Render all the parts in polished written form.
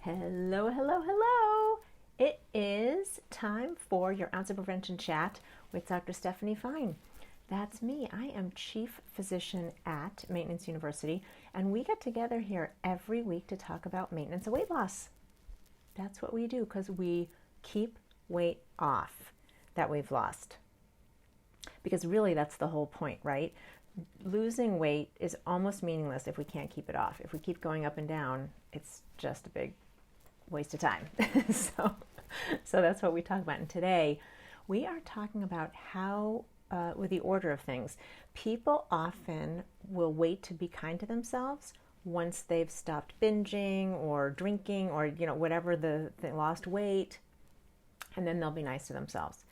Hello, hello, hello. It is time for your Ounce of Prevention chat with Dr. Stephanie Fine. That's me. I am Chief Physician at Maintenance University, and we get together here every week to talk about maintenance and weight loss. That's what we do because we keep weight off that we've lost. Because really, that's the whole point, right? Losing weight is almost meaningless if we can't keep it off. If we keep going up and down, it's just a big waste of time. so that's what we talk about. And today we are talking about how, with the order of things, people often will wait to be kind to themselves once they've stopped binging or drinking or whatever they lost weight, and then they'll be nice to themselves.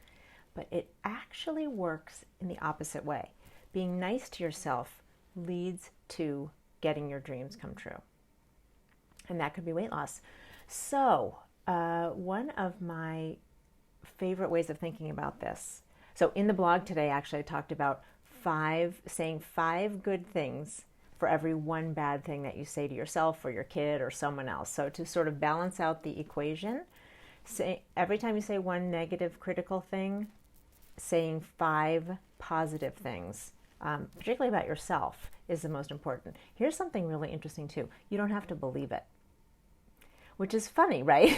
But it actually works in the opposite way. Being nice to yourself leads to getting your dreams come true. And that could be weight loss. So, one of my favorite ways of thinking about this. So, in the blog today, actually, I talked about saying five good things for every one bad thing that you say to yourself or your kid or someone else. So, to sort of balance out the equation, every time you say one negative, critical thing, saying five positive things, particularly about yourself, is the most important. Here's something really interesting, too. You don't have to believe it. Which is funny, right?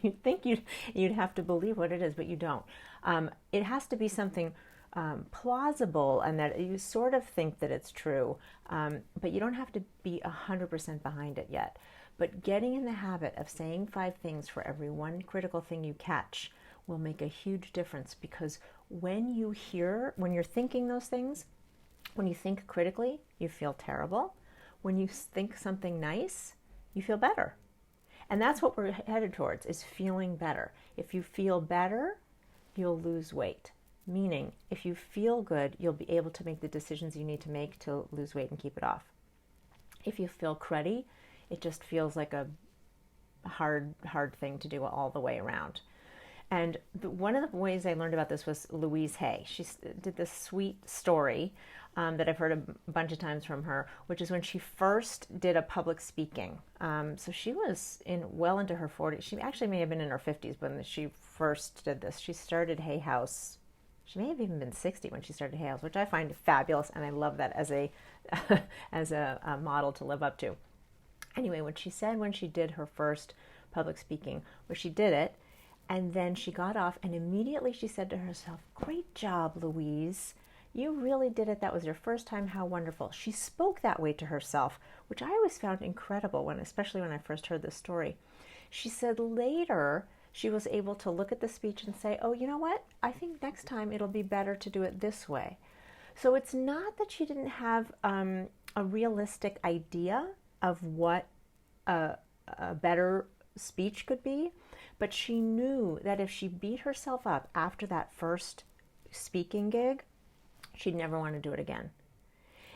You'd think you'd have to believe what it is, but you don't. It has to be something plausible and that you sort of think that it's true, but you don't have to be 100% behind it yet. But getting in the habit of saying five things for every one critical thing you catch will make a huge difference, because when you're thinking those things, when you think critically, you feel terrible. When you think something nice, you feel better. And that's what we're headed towards, is feeling better. If you feel better, you'll lose weight. Meaning, if you feel good, you'll be able to make the decisions you need to make to lose weight and keep it off. If you feel cruddy, it just feels like a hard thing to do all the way around. And one of the ways I learned about this was Louise Hay. She did this sweet story that I've heard a bunch of times from her, which is when she first did a public speaking. So she was well into her 40s. She actually may have been in her 50s when she first did this. She started Hay House. She may have even been 60 when she started Hay House, which I find fabulous, and I love that as a as a model to live up to. Anyway, what she said when she did her first public speaking was she did it, and then she got off, and immediately she said to herself, "Great job, Louise. You really did it. That was your first time. How wonderful." She spoke that way to herself, which I always found incredible, especially when I first heard this story. She said later she was able to look at the speech and say, "Oh, you know what? I think next time it'll be better to do it this way." So it's not that she didn't have a realistic idea of what a better speech could be, but she knew that if she beat herself up after that first speaking gig, she'd never want to do it again.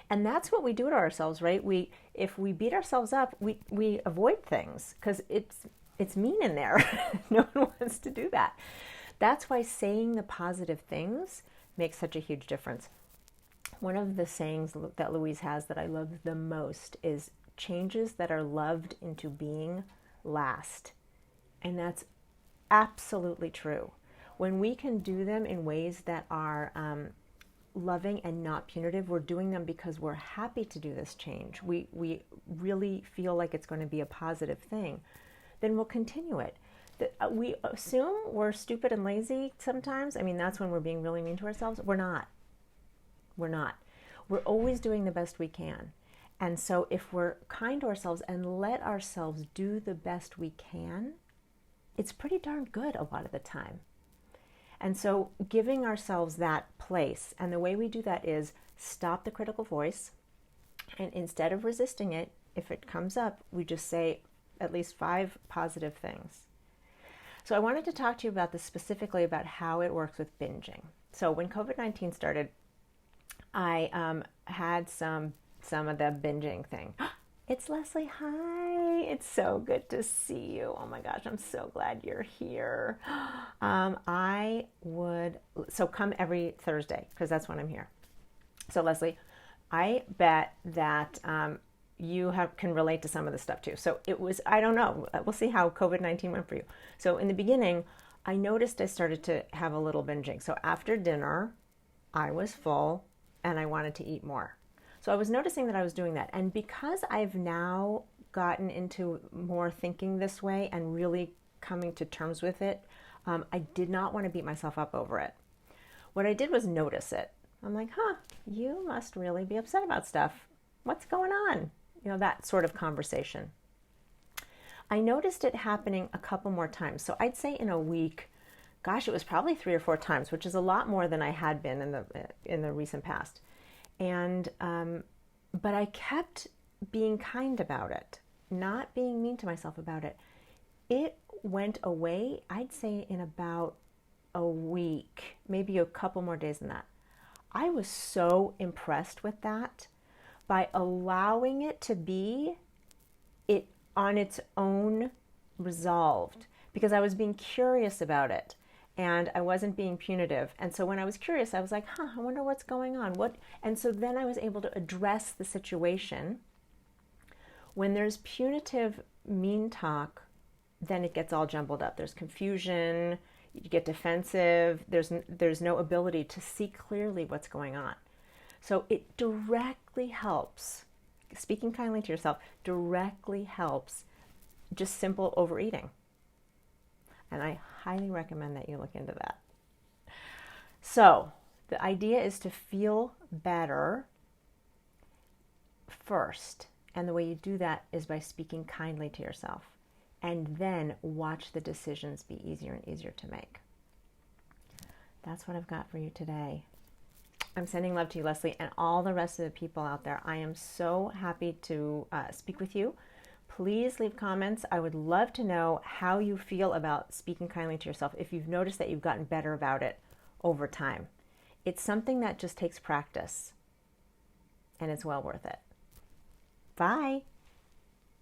And that's what we do to ourselves, right? If we beat ourselves up, we avoid things because it's mean in there. No one wants to do that. That's why saying the positive things makes such a huge difference. One of the sayings that Louise has that I love the most is, "Changes that are loved into being last." And that's absolutely true. When we can do them in ways that are loving and not punitive, we're doing them because we're happy to do this change. We really feel like it's going to be a positive thing. Then we'll continue it. We assume we're stupid and lazy sometimes. I mean, that's when we're being really mean to ourselves. We're not. We're not. We're always doing the best we can. And so if we're kind to ourselves and let ourselves do the best we can, it's pretty darn good a lot of the time. And so giving ourselves that place, and the way we do that is stop the critical voice, and instead of resisting it, if it comes up, we just say at least five positive things. So I wanted to talk to you about this specifically, about how it works with binging. So when COVID-19 started, I had some of the binging thing. It's Leslie. Hi. It's so good to see you. Oh my gosh, I'm so glad you're here. So come every Thursday because that's when I'm here. So Leslie, I bet that can relate to some of this stuff too. So it was, I don't know, we'll see how COVID-19 went for you. So in the beginning, I noticed I started to have a little binging. So after dinner, I was full and I wanted to eat more. So I was noticing that I was doing that. And because I've now gotten into more thinking this way and really coming to terms with it, I did not want to beat myself up over it. What I did was notice it. I'm like, you must really be upset about stuff. What's going on? That sort of conversation. I noticed it happening a couple more times. So I'd say in a week, gosh, it was probably 3 or 4 times, which is a lot more than I had been in the recent past. And but I kept being kind about it, not being mean to myself about it. It went away, I'd say, in about a week, maybe a couple more days than that. I was so impressed with that. By allowing it to be it on its own resolved, because I was being curious about it and I wasn't being punitive. And so when I was curious, I was like, I wonder what's going on. And so then I was able to address the situation. When there's punitive, mean talk, then it gets all jumbled up. There's confusion, you get defensive, there's no ability to see clearly what's going on. So it directly helps, speaking kindly to yourself, directly helps just simple overeating. And I highly recommend that you look into that. So the idea is to feel better first. And the way you do that is by speaking kindly to yourself. And then watch the decisions be easier and easier to make. That's what I've got for you today. I'm sending love to you, Leslie, and all the rest of the people out there. I am so happy to speak with you. Please leave comments. I would love to know how you feel about speaking kindly to yourself, if you've noticed that you've gotten better about it over time. It's something that just takes practice, and it's well worth it. Bye.